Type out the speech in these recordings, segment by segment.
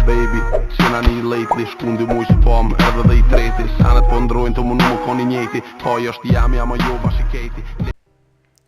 baby Qena një lately, shkundi mu që pom edhe dhe i treti Sanet po ndrojnë të më koni njeti Thoj është jam ama jo bashiketi.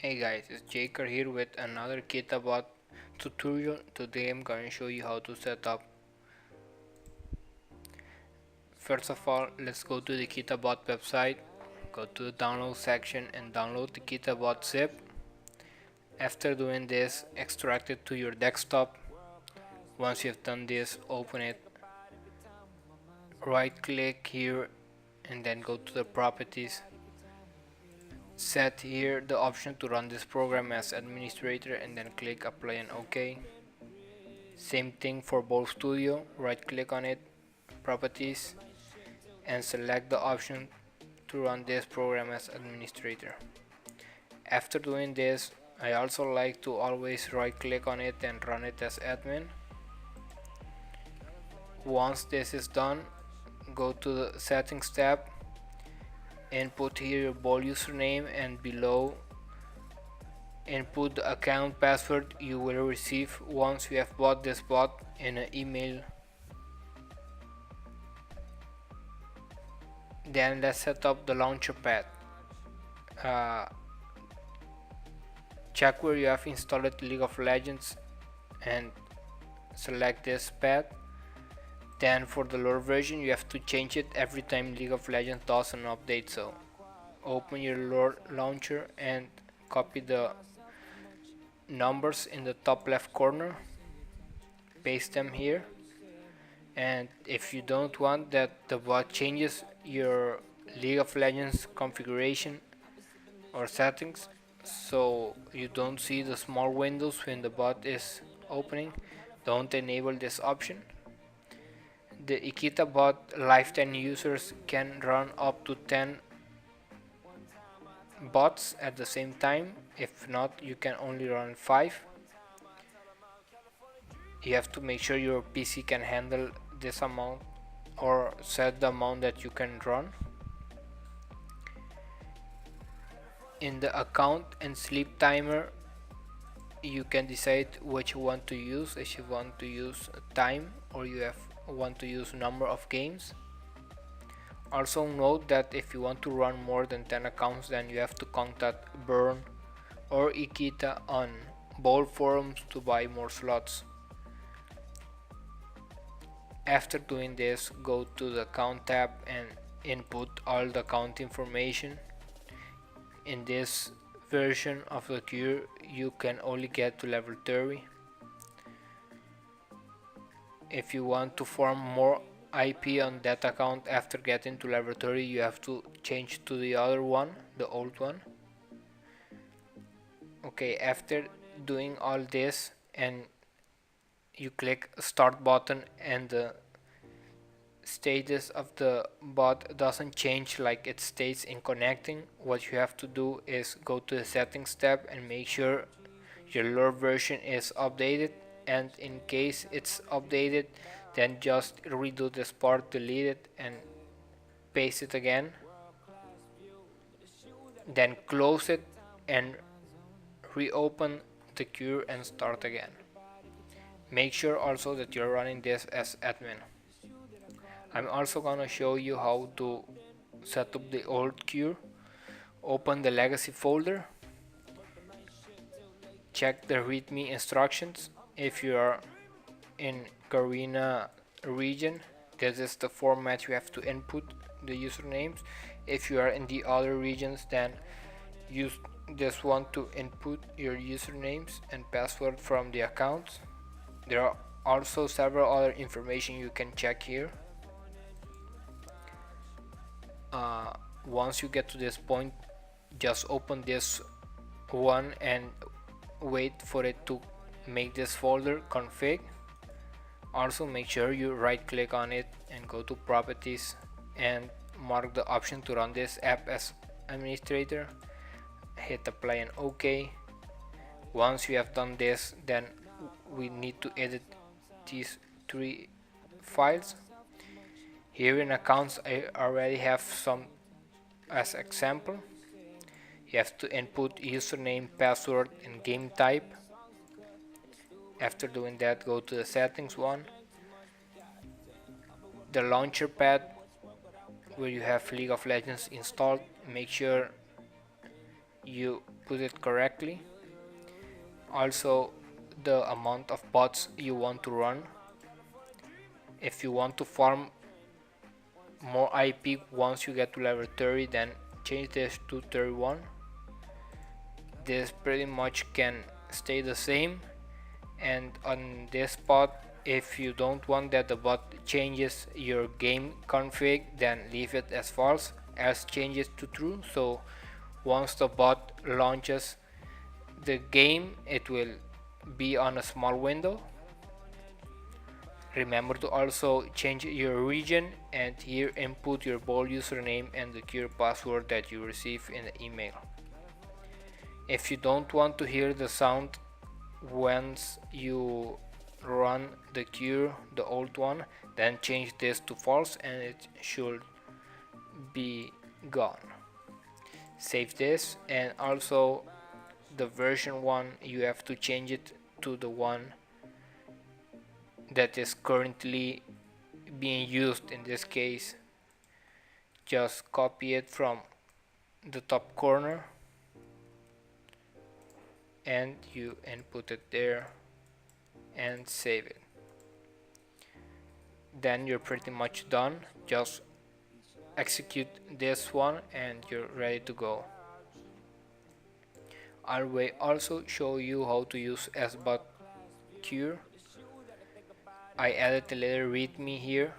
Hey guys, it's JaiKor here with another Ikitabot tutorial. Today I'm going to show you how to set up. First of all, let's go to the Ikitabot website, go to the download section and download the Ikitabot zip. After doing this, extract it to your desktop. Once you have done this, open it, right click here and then go to the properties. Set here the option to run this program as administrator and then click apply and OK. Same thing for Bowl Studio, right click on it, properties, and select the option to run this program as administrator. After doing this, I also like to always right click on it and run it as admin. Once this is done, go to the settings tab, input here your Bowl username and below input the account password you will receive once you have bought this bot in an email. Then let's set up the launcher pad. Check where you have installed League of Legends and select this pad. Then for the lore version you have to change it every time League of Legends does an update, so open your lore launcher and copy the numbers in the top left corner, paste them here, and if you don't want that the bot changes your League of Legends configuration or settings, so you don't see the small windows when the bot is opening, don't enable this option. The Ikitabot lifetime users can run up to 10 bots at the same time. If not, you can only run 5. You have to make sure your PC can handle this amount or set the amount that you can run. In the account and sleep timer, you can decide which you want to use, if you want to use time or you want to use number of games. Also note that if you want to run more than 10 accounts, then you have to contact Burn or Ikita on Bowl forums to buy more slots. After doing this, go to the account tab and input all the account information. In this version of the cure, you can only get to level 30. If you want to form more IP on that account after getting to level 30, you have to change to the other one, the old one. Okay, after doing all this and you click start button and the status of the bot doesn't change like it states in connecting, what you have to do is go to the settings tab and make sure your lore version is updated, and in case it's updated, then just redo this part, delete it and paste it again, then close it and reopen the cure and start again. Make sure also that you're running this as admin. I'm also gonna show you how to set up the old cure. Open the legacy folder, check the readme instructions. If you are in Garena region, this is the format you have to input the usernames. If you are in the other regions, then use this one to input your usernames and password from the accounts. There are also several other information you can check here. Once you get to this point, just open this one and wait for it to make this folder config. Also make sure you right click on it and go to properties and mark the option to run this app as administrator, hit apply and OK. Once you have done this, then we need to edit these 3 files. Here in accounts I already have some as example. You have to input username, password and game type. After doing that, go to the settings one, the launcher pad where you have League of Legends installed, make sure you put it correctly. Also, the amount of bots you want to run. If you want to farm more IP once you get to level 30, then change this to 31. This pretty much can stay the same, and on this bot, if you don't want that the bot changes your game config, then leave it as false, else change it to true. So once the bot launches the game, it will be on a small window. Remember to also change your region, and here input your bowl username and the cure password that you receive in the email. If you don't want to hear the sound once you run the cure, the old one, then change this to false and it should be gone. Save this, and also the version 1, you have to change it to the one that is currently being used. In this case, just copy it from the top corner and you input it there and save it. Then you're pretty much done. Just execute this one and you're ready to go. I will also show you how to use SBot cure. I added a little readme here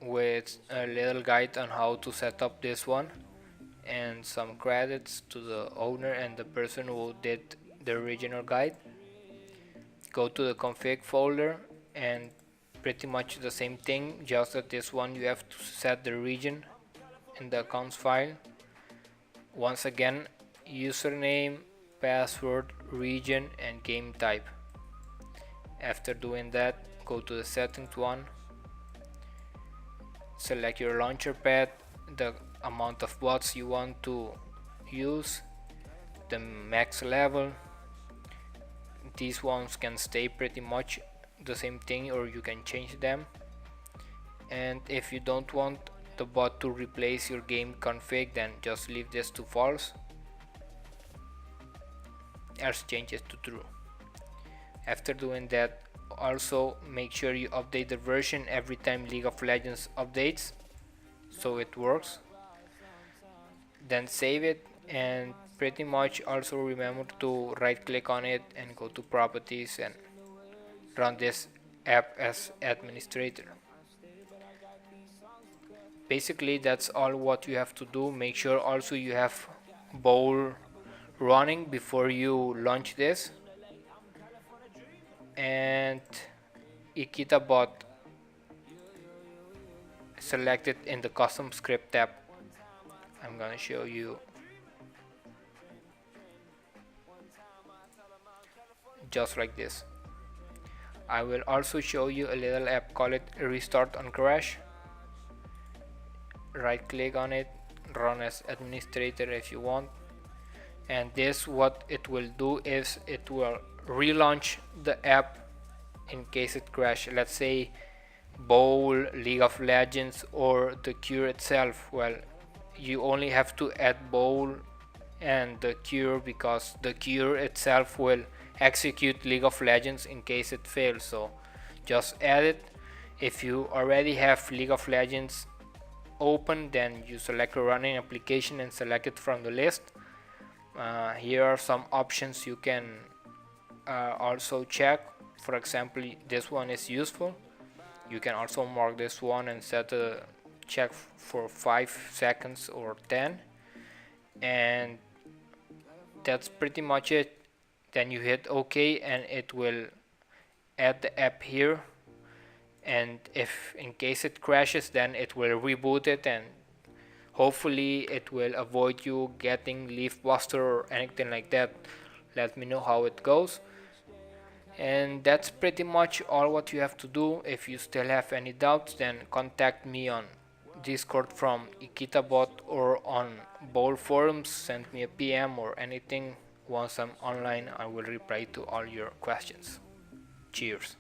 with a little guide on how to set up this one, and some credits to the owner and the person who did the original guide. Go to the config folder and pretty much the same thing, just that this one you have to set the region in the accounts file. Once again, username, password, region and game type. After doing that, go to the settings one, select your launcher pad, the amount of bots you want to use, the max level. These ones can stay pretty much the same thing or you can change them. And if you don't want the bot to replace your game config, then just leave this to false, else change it to true. After doing that, also make sure you update the version every time League of Legends updates so it works. Then save it, and pretty much also remember to right click on it and go to properties and run this app as administrator. Basically that's all what you have to do. Make sure also you have bowl running before you launch this, and Ikitabot selected in the custom script tab. I'm gonna show you just like this. I will also show you a little app, call it restart on crash. Right click on it, run as administrator if you want, and this what it will do is it will relaunch the app in case it crashes. Let's say bowl, League of Legends or the cure itself. Well, you only have to add bowl and the cure because the cure itself will execute League of Legends in case it fails. So just add it. If you already have League of Legends open, then you select a running application and select it from the list. Here are some options you can also check. For example, this one is useful. You can also mark this one and set a check for 5 seconds or 10, and that's pretty much it. Then you hit OK and it will add the app here, and if in case it crashes, then it will reboot it, and hopefully it will avoid you getting leaf buster or anything like that. Let me know how it goes. And that's pretty much all what you have to do. If you still have any doubts, then contact me on Discord from Ikitabot or on Bowl forums. Send me a PM or anything. Once I'm online, I will reply to all your questions. Cheers.